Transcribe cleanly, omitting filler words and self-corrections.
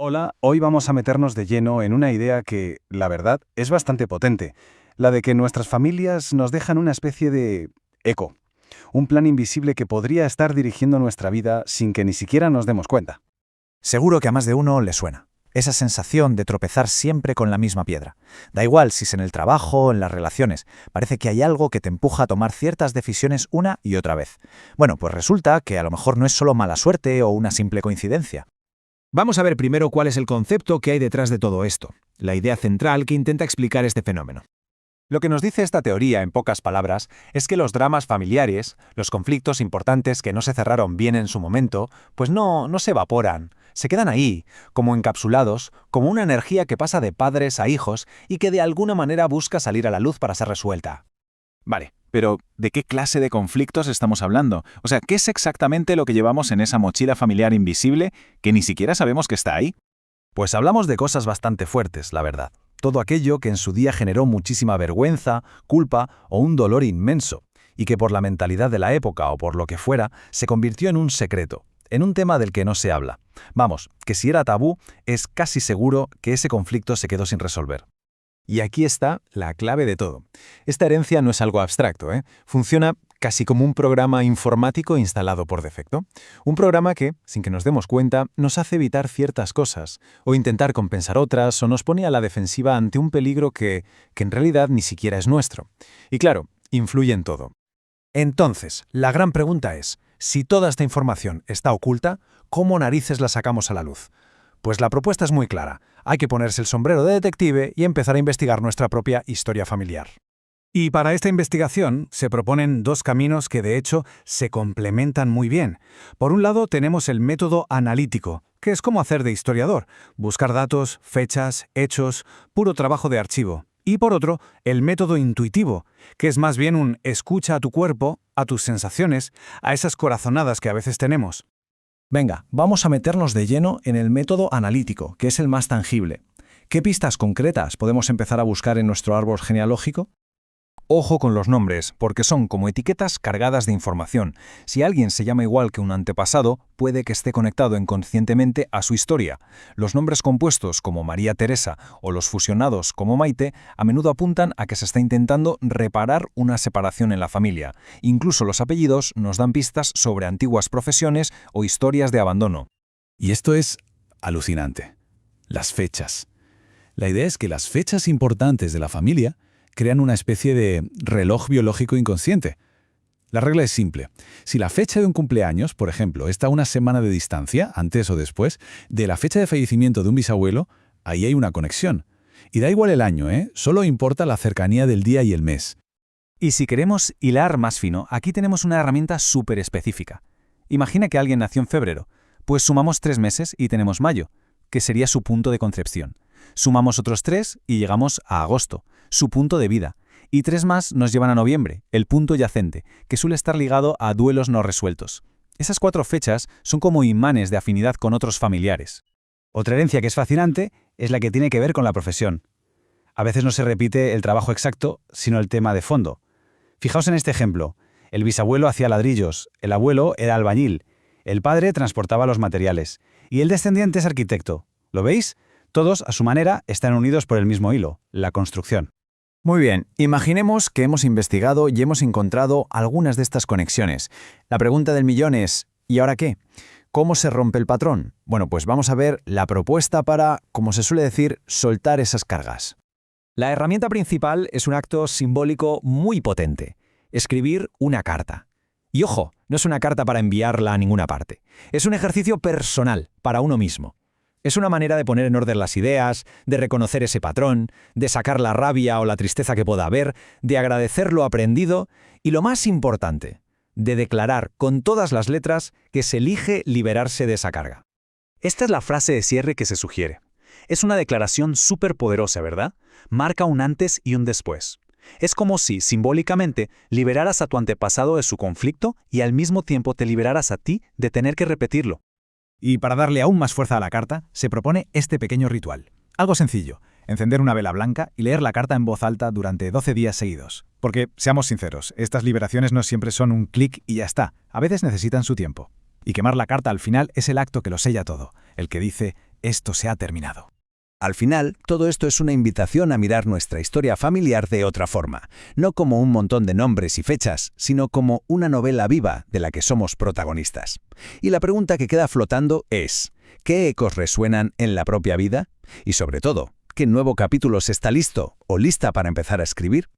Hola, hoy vamos a meternos de lleno en una idea que, la verdad, es bastante potente, la de que nuestras familias nos dejan una especie de eco, un plan invisible que podría estar dirigiendo nuestra vida sin que ni siquiera nos demos cuenta. Seguro que a más de uno le suena. Esa sensación de tropezar siempre con la misma piedra. Da igual si es en el trabajo o en las relaciones. Parece que hay algo que te empuja a tomar ciertas decisiones una y otra vez. Bueno, pues resulta que a lo mejor no es solo mala suerte o una simple coincidencia. Vamos a ver primero cuál es el concepto que hay detrás de todo esto, la idea central que intenta explicar este fenómeno. Lo que nos dice esta teoría, en pocas palabras, es que los dramas familiares, los conflictos importantes que no se cerraron bien en su momento, pues no se evaporan, se quedan ahí, como encapsulados, como una energía que pasa de padres a hijos y que de alguna manera busca salir a la luz para ser resuelta. Vale, pero ¿de qué clase de conflictos estamos hablando? O sea, ¿qué es exactamente lo que llevamos en esa mochila familiar invisible que ni siquiera sabemos que está ahí? Pues hablamos de cosas bastante fuertes, la verdad. Todo aquello que en su día generó muchísima vergüenza, culpa o un dolor inmenso, y que por la mentalidad de la época o por lo que fuera, se convirtió en un secreto, en un tema del que no se habla. Vamos, que si era tabú, es casi seguro que ese conflicto se quedó sin resolver. Y aquí está la clave de todo. Esta herencia no es algo abstracto, ¿eh? Funciona casi como un programa informático instalado por defecto. Un programa que, sin que nos demos cuenta, nos hace evitar ciertas cosas, o intentar compensar otras, o nos pone a la defensiva ante un peligro que en realidad ni siquiera es nuestro. Y claro, influye en todo. Entonces, la gran pregunta es, si toda esta información está oculta, ¿cómo narices la sacamos a la luz? Pues la propuesta es muy clara. Hay que ponerse el sombrero de detective y empezar a investigar nuestra propia historia familiar. Y para esta investigación se proponen dos caminos que de hecho se complementan muy bien. Por un lado tenemos el método analítico, que es como hacer de historiador, buscar datos, fechas, hechos, puro trabajo de archivo. Y por otro, el método intuitivo, que es más bien un escucha a tu cuerpo, a tus sensaciones, a esas corazonadas que a veces tenemos. Venga, vamos a meternos de lleno en el método analítico, que es el más tangible. ¿Qué pistas concretas podemos empezar a buscar en nuestro árbol genealógico? Ojo con los nombres, porque son como etiquetas cargadas de información. Si alguien se llama igual que un antepasado, puede que esté conectado inconscientemente a su historia. Los nombres compuestos como María Teresa o los fusionados como Maite a menudo apuntan a que se está intentando reparar una separación en la familia. Incluso los apellidos nos dan pistas sobre antiguas profesiones o historias de abandono. Y esto es alucinante. Las fechas. La idea es que las fechas importantes de la familia crean una especie de reloj biológico inconsciente. La regla es simple. Si la fecha de un cumpleaños, por ejemplo, está a una semana de distancia, antes o después, de la fecha de fallecimiento de un bisabuelo, ahí hay una conexión. Y da igual el año, ¿eh? Solo importa la cercanía del día y el mes. Y si queremos hilar más fino, aquí tenemos una herramienta súper específica. Imagina que alguien nació en febrero, pues sumamos 3 meses y tenemos mayo, que sería su punto de concepción. Sumamos otros 3 y llegamos a agosto, su punto de vida. Y 3 más nos llevan a noviembre, el punto yacente, que suele estar ligado a duelos no resueltos. Esas 4 fechas son como imanes de afinidad con otros familiares. Otra herencia que es fascinante es la que tiene que ver con la profesión. A veces no se repite el trabajo exacto, sino el tema de fondo. Fijaos en este ejemplo. El bisabuelo hacía ladrillos, el abuelo era albañil, el padre transportaba los materiales y el descendiente es arquitecto. ¿Lo veis? Todos, a su manera, están unidos por el mismo hilo, la construcción. Muy bien, imaginemos que hemos investigado y hemos encontrado algunas de estas conexiones. La pregunta del millón es, ¿y ahora qué? ¿Cómo se rompe el patrón? Bueno, pues vamos a ver la propuesta para, como se suele decir, soltar esas cargas. La herramienta principal es un acto simbólico muy potente: escribir una carta. Y ojo, no es una carta para enviarla a ninguna parte. Es un ejercicio personal, para uno mismo. Es una manera de poner en orden las ideas, de reconocer ese patrón, de sacar la rabia o la tristeza que pueda haber, de agradecer lo aprendido y, lo más importante, de declarar con todas las letras que se elige liberarse de esa carga. Esta es la frase de cierre que se sugiere. Es una declaración súper poderosa, ¿verdad? Marca un antes y un después. Es como si, simbólicamente, liberaras a tu antepasado de su conflicto y al mismo tiempo te liberaras a ti de tener que repetirlo. Y para darle aún más fuerza a la carta, se propone este pequeño ritual. Algo sencillo, encender una vela blanca y leer la carta en voz alta durante 12 días seguidos. Porque, seamos sinceros, estas liberaciones no siempre son un clic y ya está. A veces necesitan su tiempo. Y quemar la carta al final es el acto que lo sella todo, el que dice, esto se ha terminado. Al final, todo esto es una invitación a mirar nuestra historia familiar de otra forma, no como un montón de nombres y fechas, sino como una novela viva de la que somos protagonistas. Y la pregunta que queda flotando es, ¿qué ecos resuenan en la propia vida? Y sobre todo, ¿qué nuevo capítulo está listo o lista para empezar a escribir?